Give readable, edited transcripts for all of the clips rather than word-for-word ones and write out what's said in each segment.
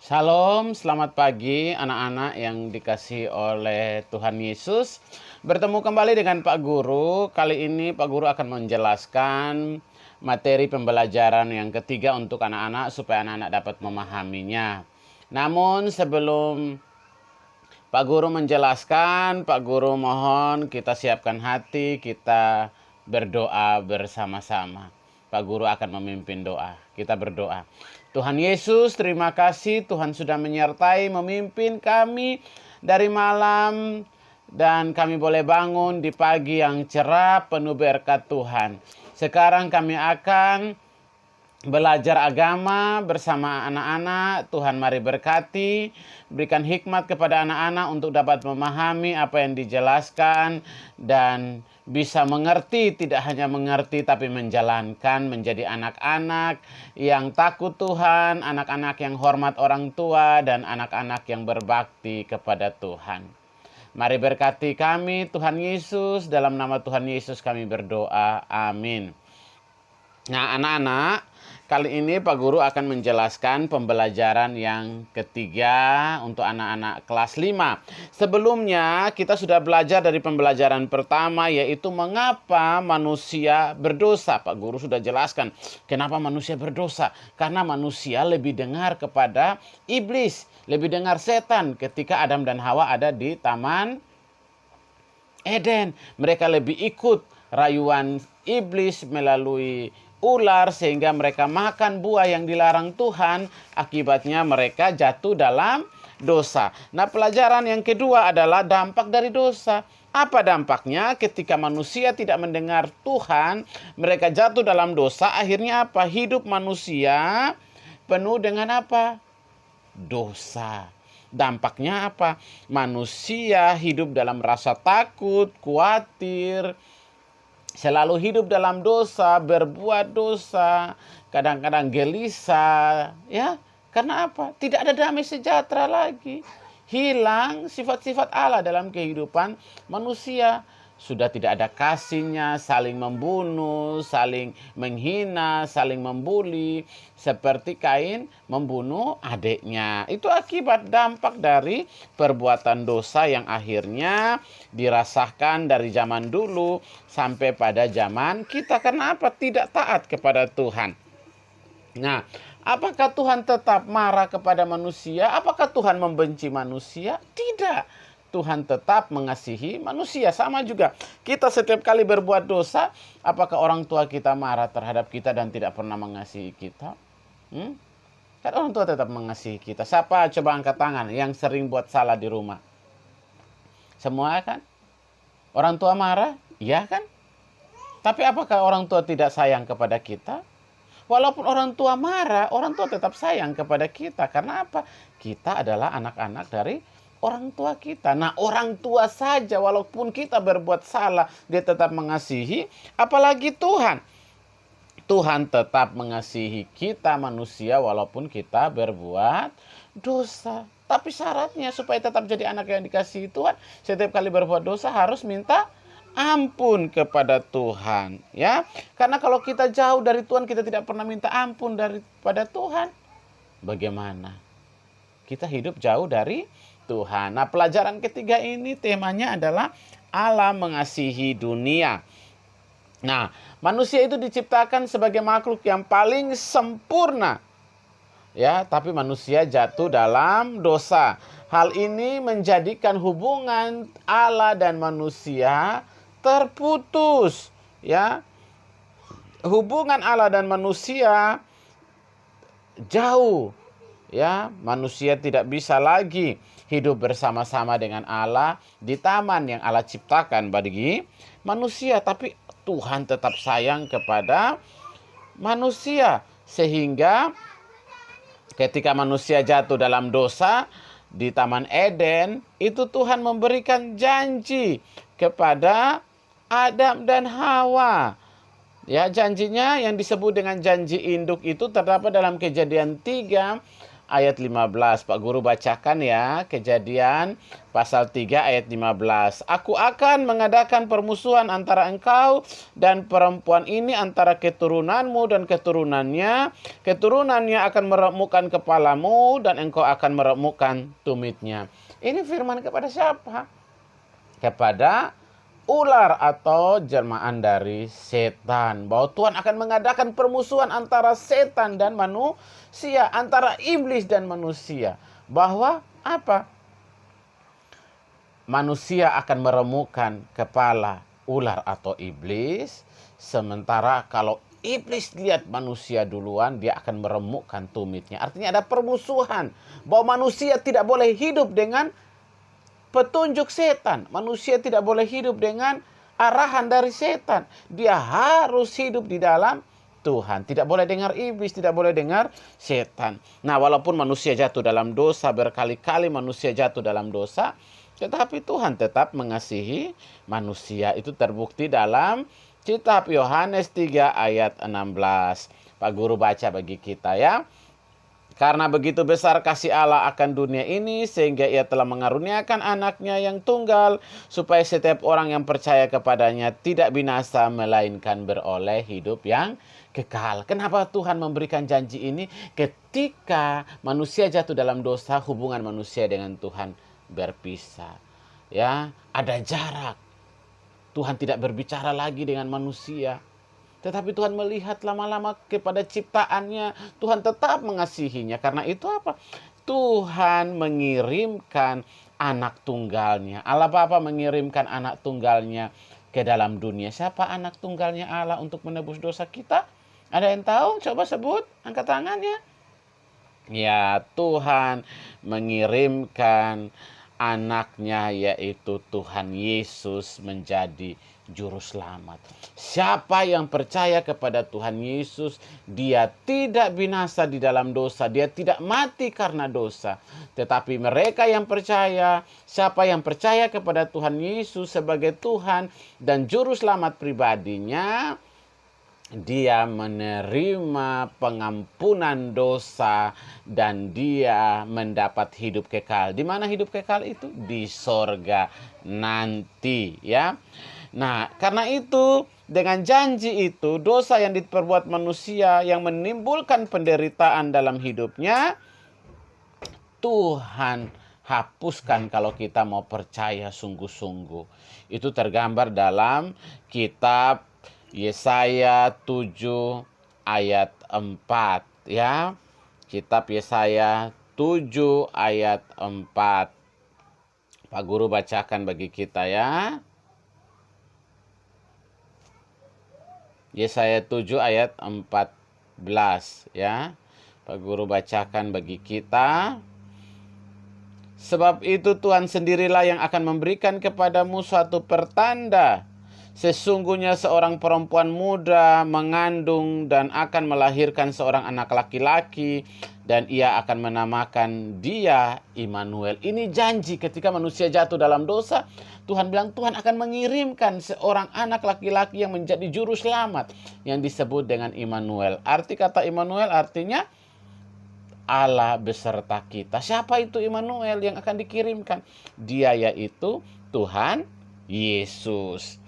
Shalom, selamat pagi anak-anak yang dikasihi oleh Tuhan Yesus. Bertemu kembali dengan Pak Guru. Kali ini Pak Guru akan menjelaskan materi pembelajaran yang ketiga untuk anak-anak supaya anak-anak dapat memahaminya. Namun sebelum Pak Guru menjelaskan, Pak Guru mohon kita siapkan hati, kita berdoa bersama-sama. Pak Guru akan memimpin doa. Kita berdoa. Tuhan Yesus, terima kasih Tuhan sudah menyertai, memimpin kami dari malam. Dan kami boleh bangun di pagi yang cerah penuh berkat Tuhan. Sekarang kami akan belajar agama bersama anak-anak. Tuhan mari berkati, berikan hikmat kepada anak-anak untuk dapat memahami apa yang dijelaskan dan bisa mengerti, tidak hanya mengerti tapi menjalankan, menjadi anak-anak yang takut Tuhan, anak-anak yang hormat orang tua, dan anak-anak yang berbakti kepada Tuhan. Mari berkati kami Tuhan Yesus, dalam nama Tuhan Yesus kami berdoa, amin. Nah anak-anak, kali ini Pak Guru akan menjelaskan pembelajaran yang ketiga untuk anak-anak kelas 5. Sebelumnya kita sudah belajar dari pembelajaran pertama, yaitu mengapa manusia berdosa. Pak Guru sudah jelaskan kenapa manusia berdosa. Karena manusia lebih dengar kepada iblis, lebih dengar setan ketika Adam dan Hawa ada di Taman Eden. Mereka lebih ikut rayuan iblis melalui ular sehingga mereka makan buah yang dilarang Tuhan. Akibatnya mereka jatuh dalam dosa. Nah, pelajaran yang kedua adalah dampak dari dosa. Apa dampaknya ketika manusia tidak mendengar Tuhan, mereka jatuh dalam dosa, akhirnya apa? Hidup manusia penuh dengan apa? Dosa. Dampaknya apa? Manusia hidup dalam rasa takut, khawatir, selalu hidup dalam dosa, berbuat dosa, kadang-kadang gelisah, ya. Karena apa? Tidak ada damai sejahtera lagi. Hilang sifat-sifat Allah dalam kehidupan manusia. Sudah tidak ada kasihnya, saling membunuh, saling menghina, saling membuli. Seperti Kain membunuh adiknya. Itu akibat dampak dari perbuatan dosa yang akhirnya dirasakan dari zaman dulu sampai pada zaman kita. Karena apa? Tidak taat kepada Tuhan. Nah, apakah Tuhan tetap marah kepada manusia? Apakah Tuhan membenci manusia? Tidak. Tuhan tetap mengasihi manusia. Sama juga, kita setiap kali berbuat dosa, apakah orang tua kita marah terhadap kita dan tidak pernah mengasihi kita? Kan orang tua tetap mengasihi kita. Siapa coba angkat tangan yang sering buat salah di rumah? Semua kan? Orang tua marah? Iya kan? Tapi apakah orang tua tidak sayang kepada kita? Walaupun orang tua marah, orang tua tetap sayang kepada kita. Karena apa? Kita adalah anak-anak dari orang tua kita. Nah, orang tua saja walaupun kita berbuat salah, dia tetap mengasihi, apalagi Tuhan. Tuhan tetap mengasihi kita manusia walaupun kita berbuat dosa. Tapi syaratnya supaya tetap jadi anak yang dikasihi Tuhan, setiap kali berbuat dosa harus minta ampun kepada Tuhan, ya. Karena kalau kita jauh dari Tuhan, kita tidak pernah minta ampun daripada Tuhan. Bagaimana? Kita hidup jauh dari Tuhan. Nah, pelajaran ketiga ini temanya adalah Allah mengasihi dunia. Nah, manusia itu diciptakan sebagai makhluk yang paling sempurna. Ya, tapi manusia jatuh dalam dosa. Hal ini menjadikan hubungan Allah dan manusia terputus, ya. Hubungan Allah dan manusia jauh. Ya, manusia tidak bisa lagi hidup bersama-sama dengan Allah di taman yang Allah ciptakan bagi manusia. Tapi Tuhan tetap sayang kepada manusia. Sehingga ketika manusia jatuh dalam dosa di Taman Eden, itu Tuhan memberikan janji kepada Adam dan Hawa. Ya, janjinya yang disebut dengan janji induk itu terdapat dalam Kejadian 3 ayat 15. Pak Guru bacakan ya, Kejadian pasal 3 ayat 15. Aku akan mengadakan permusuhan antara engkau dan perempuan ini, antara keturunanmu dan keturunannya. Keturunannya akan meremukkan kepalamu dan engkau akan meremukkan tumitnya. Ini firman kepada siapa? Kepada ular atau jelmaan dari setan. Bahwa Tuhan akan mengadakan permusuhan antara setan dan manusia, antara iblis dan manusia. Bahwa apa? Manusia akan meremukkan kepala ular atau iblis. Sementara kalau iblis lihat manusia duluan, dia akan meremukkan tumitnya. Artinya ada permusuhan. Bahwa manusia tidak boleh hidup dengan petunjuk setan. Manusia tidak boleh hidup dengan arahan dari setan. Dia harus hidup di dalam Tuhan. Tidak boleh dengar iblis, tidak boleh dengar setan. Nah, walaupun manusia jatuh dalam dosa, berkali-kali manusia jatuh dalam dosa, tetapi Tuhan tetap mengasihi manusia. Itu terbukti dalam kitab Yohanes 3 ayat 16. Pak Guru baca bagi kita ya. Karena begitu besar kasih Allah akan dunia ini, sehingga ia telah mengaruniakan anaknya yang tunggal, supaya setiap orang yang percaya kepadanya tidak binasa, melainkan beroleh hidup yang kekal. Kenapa Tuhan memberikan janji ini? Ketika manusia jatuh dalam dosa, hubungan manusia dengan Tuhan berpisah. Ya, ada jarak. Tuhan tidak berbicara lagi dengan manusia. Tetapi Tuhan melihat lama-lama kepada ciptaannya. Tuhan tetap mengasihinya. Karena itu apa? Tuhan mengirimkan anak tunggalnya. Allah Bapa mengirimkan anak tunggalnya ke dalam dunia. Siapa anak tunggalnya Allah untuk menebus dosa kita? Ada yang tahu? Coba sebut. Angkat tangannya. Ya, Tuhan mengirimkan anaknya, yaitu Tuhan Yesus, menjadi juru selamat. Siapa yang percaya kepada Tuhan Yesus, dia tidak binasa di dalam dosa, dia tidak mati karena dosa. Tetapi mereka yang percaya, siapa yang percaya kepada Tuhan Yesus sebagai Tuhan dan juru selamat pribadinya, dia menerima pengampunan dosa dan dia mendapat hidup kekal. Di mana hidup kekal itu? Di sorga nanti, ya. Nah, karena itu dengan janji itu, dosa yang diperbuat manusia yang menimbulkan penderitaan dalam hidupnya, Tuhan hapuskan kalau kita mau percaya sungguh-sungguh. Itu tergambar dalam kitab Yesaya 7 ayat 4 ya. Kitab Yesaya 7 ayat 4. Pak Guru bacakan bagi kita ya. Yesaya 7 ayat 14 ya. Pak Guru bacakan bagi kita. Sebab itu Tuhan sendirilah yang akan memberikan kepadamu suatu pertanda. Sesungguhnya seorang perempuan muda mengandung dan akan melahirkan seorang anak laki-laki, dan ia akan menamakan dia Immanuel. Ini janji ketika manusia jatuh dalam dosa. Tuhan bilang Tuhan akan mengirimkan seorang anak laki-laki yang menjadi juru selamat, yang disebut dengan Immanuel. Arti kata Immanuel artinya Allah beserta kita. Siapa itu Immanuel yang akan dikirimkan? Dia yaitu Tuhan Yesus.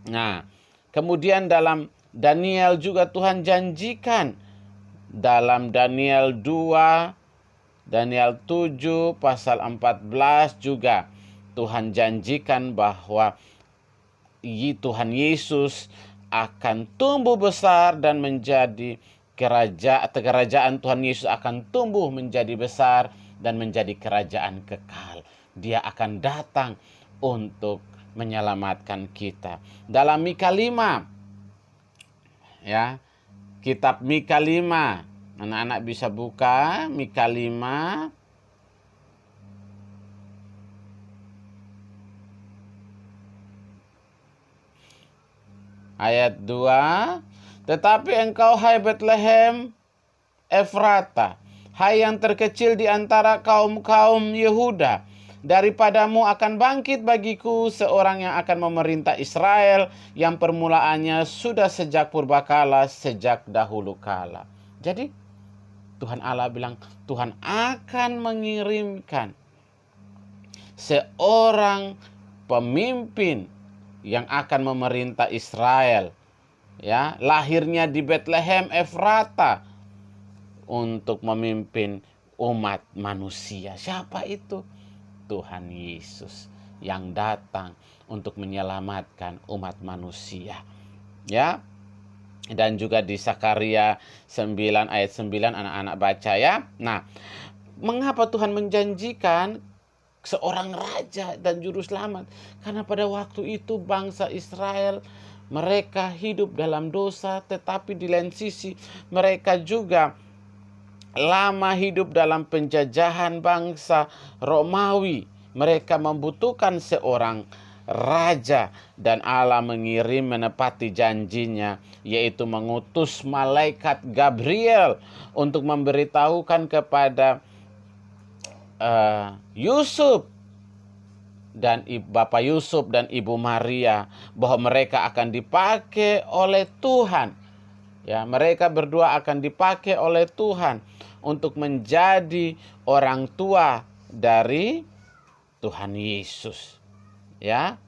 Nah, kemudian dalam Daniel juga Tuhan janjikan. Dalam Daniel 2, Daniel 7, pasal 14 juga Tuhan janjikan bahwa Tuhan Yesus akan tumbuh besar dan menjadi kerajaan Tuhan Yesus akan tumbuh menjadi besar dan menjadi kerajaan kekal. Dia akan datang untuk menyelamatkan kita. Dalam Mika 5 ya, kitab Mika 5, anak-anak bisa buka Mika 5 ayat 2. Tetapi engkau, hai Betlehem Efrata, hai yang terkecil di antara kaum-kaum Yehuda, daripadamu akan bangkit bagiku seorang yang akan memerintah Israel, yang permulaannya sudah sejak purbakala, sejak dahulu kala. Jadi Tuhan Allah bilang, Tuhan akan mengirimkan seorang pemimpin yang akan memerintah Israel. Ya, lahirnya di Bethlehem Efrata untuk memimpin umat manusia. Siapa itu? Tuhan Yesus yang datang untuk menyelamatkan umat manusia. Ya. Dan juga di Sakaria 9 ayat 9 anak-anak baca ya. Nah, mengapa Tuhan menjanjikan seorang raja dan juru selamat? Karena pada waktu itu bangsa Israel mereka hidup dalam dosa, tetapi di lain sisi mereka juga lama hidup dalam penjajahan bangsa Romawi. Mereka membutuhkan seorang raja, dan Allah menepati janjinya, yaitu mengutus malaikat Gabriel untuk memberitahukan kepada Yusuf dan Bapak Yusuf dan Ibu Maria bahwa mereka akan dipakai oleh Tuhan. Ya, mereka berdua akan dipakai oleh Tuhan untuk menjadi orang tua dari Tuhan Yesus. Ya,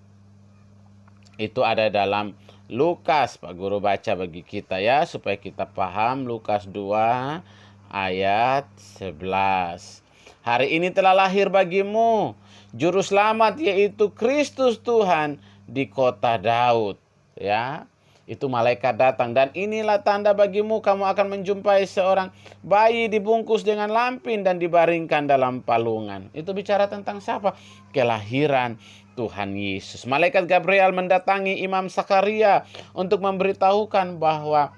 itu ada dalam Lukas. Pak Guru baca bagi kita ya, supaya kita paham. Lukas 2 ayat 11. Hari ini telah lahir bagimu Juru Selamat, yaitu Kristus Tuhan di kota Daud. Ya, itu malaikat datang. Dan inilah tanda bagimu, kamu akan menjumpai seorang bayi dibungkus dengan lampin dan dibaringkan dalam palungan. Itu bicara tentang siapa? Kelahiran Tuhan Yesus. Malaikat Gabriel mendatangi Imam Sakaria untuk memberitahukan bahwa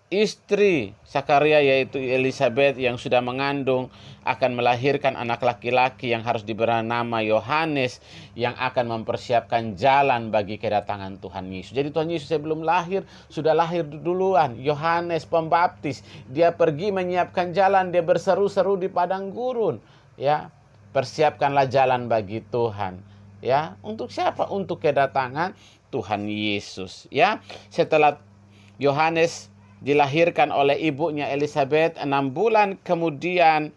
istri Sakaria, yaitu Elisabeth yang sudah mengandung, akan melahirkan anak laki-laki yang harus diberi nama Yohanes, yang akan mempersiapkan jalan bagi kedatangan Tuhan Yesus. Jadi Tuhan Yesus sebelum lahir, sudah lahir duluan. Yohanes Pembaptis, dia pergi menyiapkan jalan, dia berseru-seru di padang gurun. Ya, persiapkanlah jalan bagi Tuhan. Ya, untuk siapa? Untuk kedatangan Tuhan Yesus. Ya, setelah Yohanes dilahirkan oleh ibunya Elisabeth, 6 bulan kemudian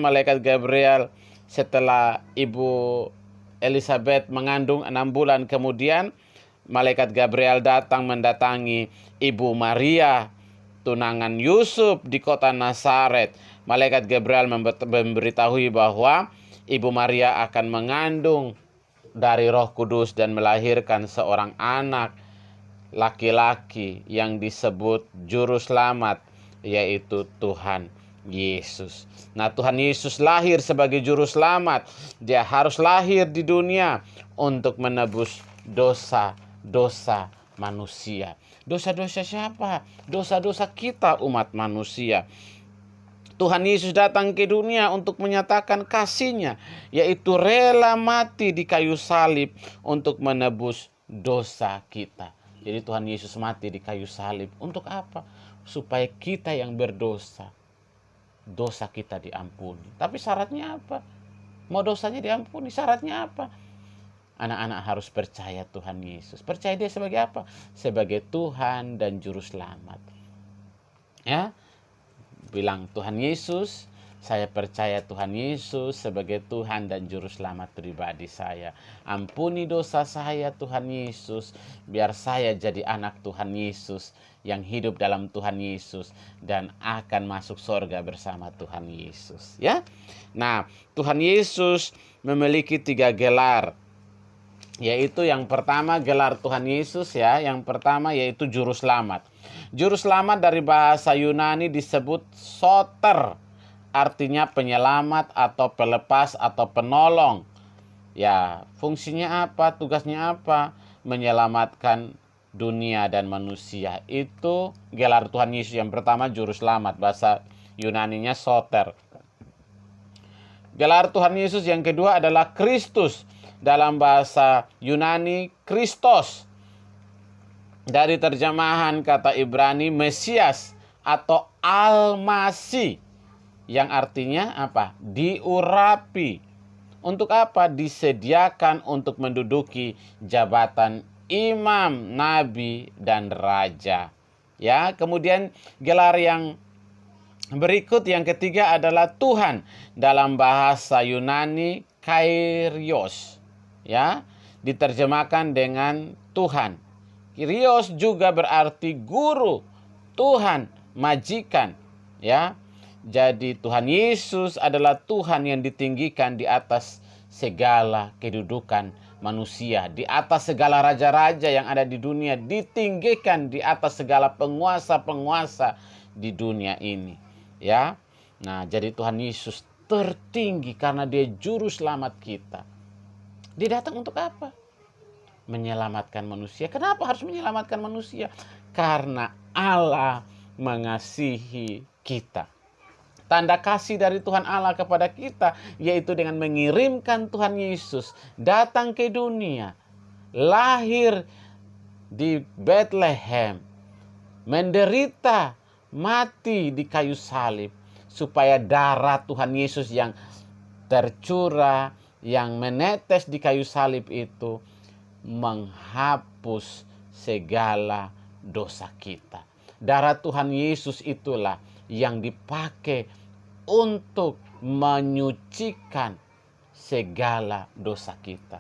malaikat Gabriel, setelah ibu Elisabeth mengandung 6 bulan kemudian, malaikat Gabriel datang mendatangi ibu Maria, tunangan Yusuf di kota Nazaret. Malaikat Gabriel memberitahui bahwa ibu Maria akan mengandung dari Roh Kudus dan melahirkan seorang anak laki-laki yang disebut Juru Selamat, yaitu Tuhan Yesus. Nah, Tuhan Yesus lahir sebagai Juru Selamat. Dia harus lahir di dunia untuk menebus dosa-dosa manusia. Dosa-dosa siapa? Dosa-dosa kita, umat manusia. Tuhan Yesus datang ke dunia untuk menyatakan kasih-Nya, yaitu rela mati di kayu salib untuk menebus dosa kita. Jadi Tuhan Yesus mati di kayu salib untuk apa? Supaya kita yang berdosa, dosa kita diampuni. Tapi syaratnya apa? Mau dosanya diampuni, syaratnya apa? Anak-anak harus percaya Tuhan Yesus. Percaya Dia sebagai apa? Sebagai Tuhan dan Juru Selamat. Ya, bilang, Tuhan Yesus, saya percaya Tuhan Yesus sebagai Tuhan dan Juru Selamat pribadi saya. Ampuni dosa saya Tuhan Yesus, biar saya jadi anak Tuhan Yesus yang hidup dalam Tuhan Yesus dan akan masuk surga bersama Tuhan Yesus. Ya, nah, Tuhan Yesus memiliki 3 gelar. Yaitu yang pertama gelar Tuhan Yesus ya. Yang pertama yaitu Juru Selamat. Juru Selamat dari bahasa Yunani disebut soter. Artinya penyelamat atau pelepas atau penolong. Ya, fungsinya apa? Tugasnya apa? Menyelamatkan dunia dan manusia. Itu gelar Tuhan Yesus yang pertama, Juru Selamat. Bahasa Yunaninya soter. Gelar Tuhan Yesus yang kedua adalah Kristus. Dalam bahasa Yunani, Kristos. Dari terjemahan kata Ibrani, Mesias atau Al-Masih. Yang artinya apa? Diurapi, Untuk apa? Disediakan untuk menduduki jabatan imam, nabi, dan raja. Ya, kemudian gelar yang berikut yang ketiga adalah Tuhan. Dalam bahasa Yunani Kyrios. Ya, diterjemahkan dengan Tuhan. Kyrios juga berarti guru, Tuhan, majikan, ya. Jadi Tuhan Yesus adalah Tuhan yang ditinggikan di atas segala kedudukan manusia, di atas segala raja-raja yang ada di dunia, ditinggikan di atas segala penguasa-penguasa di dunia ini, ya. Nah, jadi Tuhan Yesus tertinggi karena Dia juru selamat kita. Dia datang untuk apa? Menyelamatkan manusia. Kenapa harus menyelamatkan manusia? Karena Allah mengasihi kita. Tanda kasih dari Tuhan Allah kepada kita yaitu dengan mengirimkan Tuhan Yesus datang ke dunia, lahir di Bethlehem, menderita, mati di kayu salib, supaya darah Tuhan Yesus yang tercurah, yang menetes di kayu salib itu menghapus segala dosa kita. Darah Tuhan Yesus itulah yang dipakai untuk menyucikan segala dosa kita.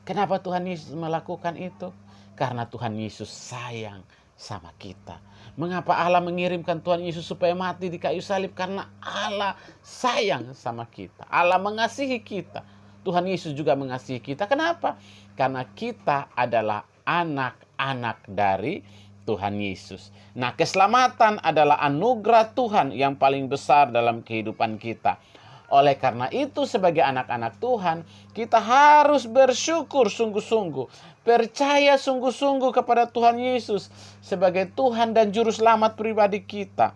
Kenapa Tuhan Yesus melakukan itu? Karena Tuhan Yesus sayang sama kita. Mengapa Allah mengirimkan Tuhan Yesus supaya mati di kayu salib? Karena Allah sayang sama kita. Allah mengasihi kita. Tuhan Yesus juga mengasihi kita. Kenapa? Karena kita adalah anak-anak dari Tuhan Yesus. Nah, keselamatan adalah anugerah Tuhan yang paling besar dalam kehidupan kita. Oleh karena itu, sebagai anak-anak Tuhan, kita harus bersyukur sungguh-sungguh, percaya sungguh-sungguh kepada Tuhan Yesus sebagai Tuhan dan Juru Selamat pribadi kita.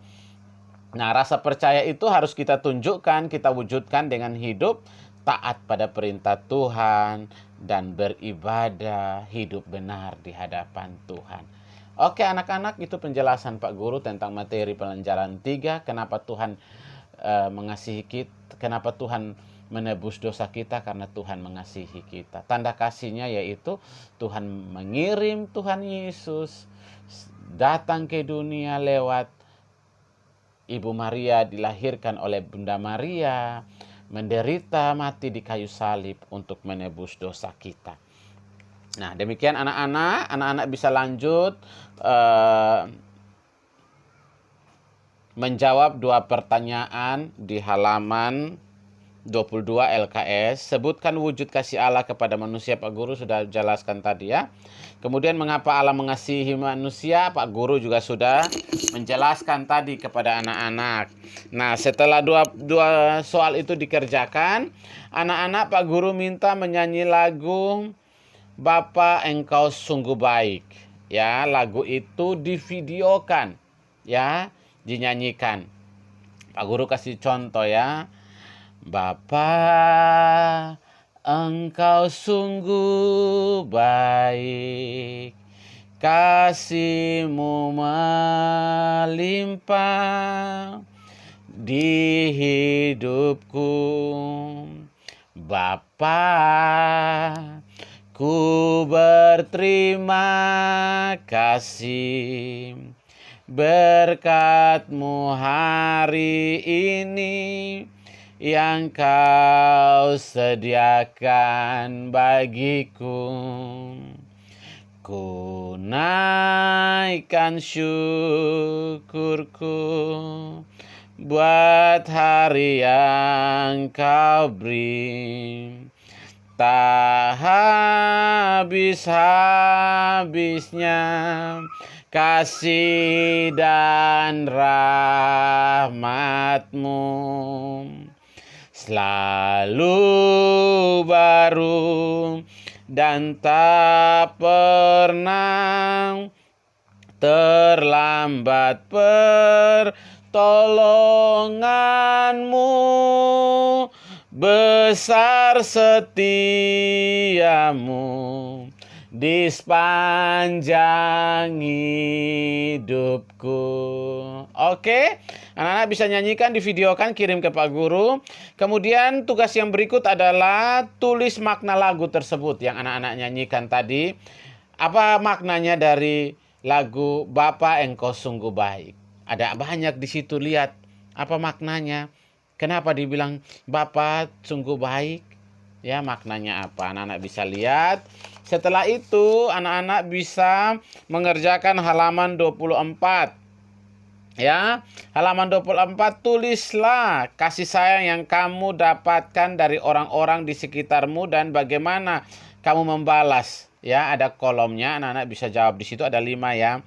Nah, rasa percaya itu harus kita tunjukkan, kita wujudkan dengan hidup taat pada perintah Tuhan dan beribadah, hidup benar di hadapan Tuhan. Oke anak-anak, itu penjelasan Pak Guru tentang materi pelajaran 3. Kenapa Tuhan mengasihi kita, kenapa Tuhan menebus dosa kita? Karena Tuhan mengasihi kita. Tanda kasihnya yaitu Tuhan mengirim Tuhan Yesus datang ke dunia lewat Ibu Maria, dilahirkan oleh Bunda Maria, menderita mati di kayu salib untuk menebus dosa kita. Nah, demikian anak-anak bisa lanjut menjawab 2 pertanyaan di halaman 22 LKS. Sebutkan wujud kasih Allah kepada manusia. Pak Guru sudah jelaskan tadi ya. Kemudian mengapa Allah mengasihi manusia? Pak Guru juga sudah menjelaskan tadi kepada anak-anak. Nah, setelah dua soal itu dikerjakan, anak-anak Pak Guru minta menyanyi lagu Bapa Engkau Sungguh Baik. Ya, lagu itu divideokan, ya, dinyanyikan. Pak Guru kasih contoh ya. Bapa Engkau sungguh baik, kasih-Mu melimpah di hidupku. Bapa, ku berterima kasih berkat-Mu hari ini yang Kau sediakan bagiku. Ku naikkan syukurku buat hari yang Kau beri. Tak habis-habisnya kasih dan rahmat-Mu, selalu baru dan tak pernah terlambat pertolongan-Mu. Besar setiamu di sepanjang hidupku. Oke, anak-anak bisa nyanyikan, divideokan, kirim ke Pak Guru. Kemudian tugas yang berikut adalah tulis makna lagu tersebut yang anak-anak nyanyikan tadi. Apa maknanya dari lagu Bapa Engkau Sungguh Baik? Ada banyak di situ, lihat apa maknanya. Kenapa dibilang Bapa sungguh baik? Ya, maknanya apa? Anak-anak bisa lihat. Setelah itu, anak-anak bisa mengerjakan halaman 24. Ya, halaman 24, tulislah kasih sayang yang kamu dapatkan dari orang-orang di sekitarmu dan bagaimana kamu membalas. Ya, ada kolomnya, anak-anak bisa jawab di situ, ada 5 ya.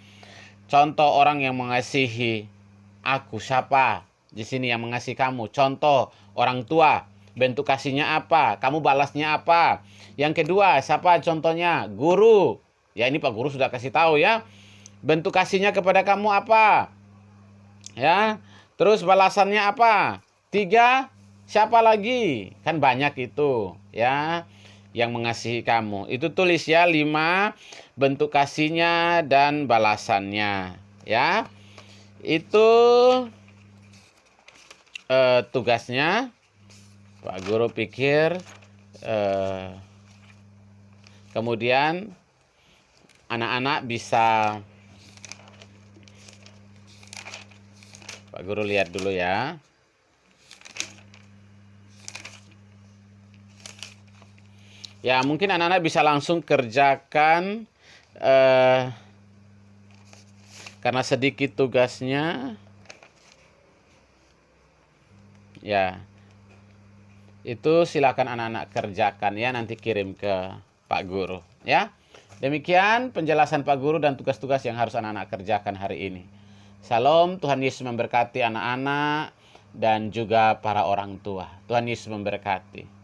Contoh orang yang mengasihi aku, siapa? Di sini yang mengasihi kamu. Contoh orang tua. Bentuk kasihnya apa? Kamu balasnya apa? Yang kedua, siapa contohnya? Guru. Ya, ini Pak Guru sudah kasih tahu ya. Bentuk kasihnya kepada kamu apa? Ya. Terus balasannya apa? 3, siapa lagi? Kan banyak itu, ya. Yang mengasihi kamu. Itu tulis ya 5 bentuk kasihnya dan balasannya, ya. Itu tugasnya. Pak Guru pikir kemudian anak-anak bisa, Pak Guru lihat dulu ya. Ya, mungkin anak-anak bisa langsung kerjakan karena sedikit tugasnya. Ya. Itu silakan anak-anak kerjakan ya, nanti kirim ke Pak Guru ya. Demikian penjelasan Pak Guru dan tugas-tugas yang harus anak-anak kerjakan hari ini. Salam, Tuhan Yesus memberkati anak-anak dan juga para orang tua. Tuhan Yesus memberkati.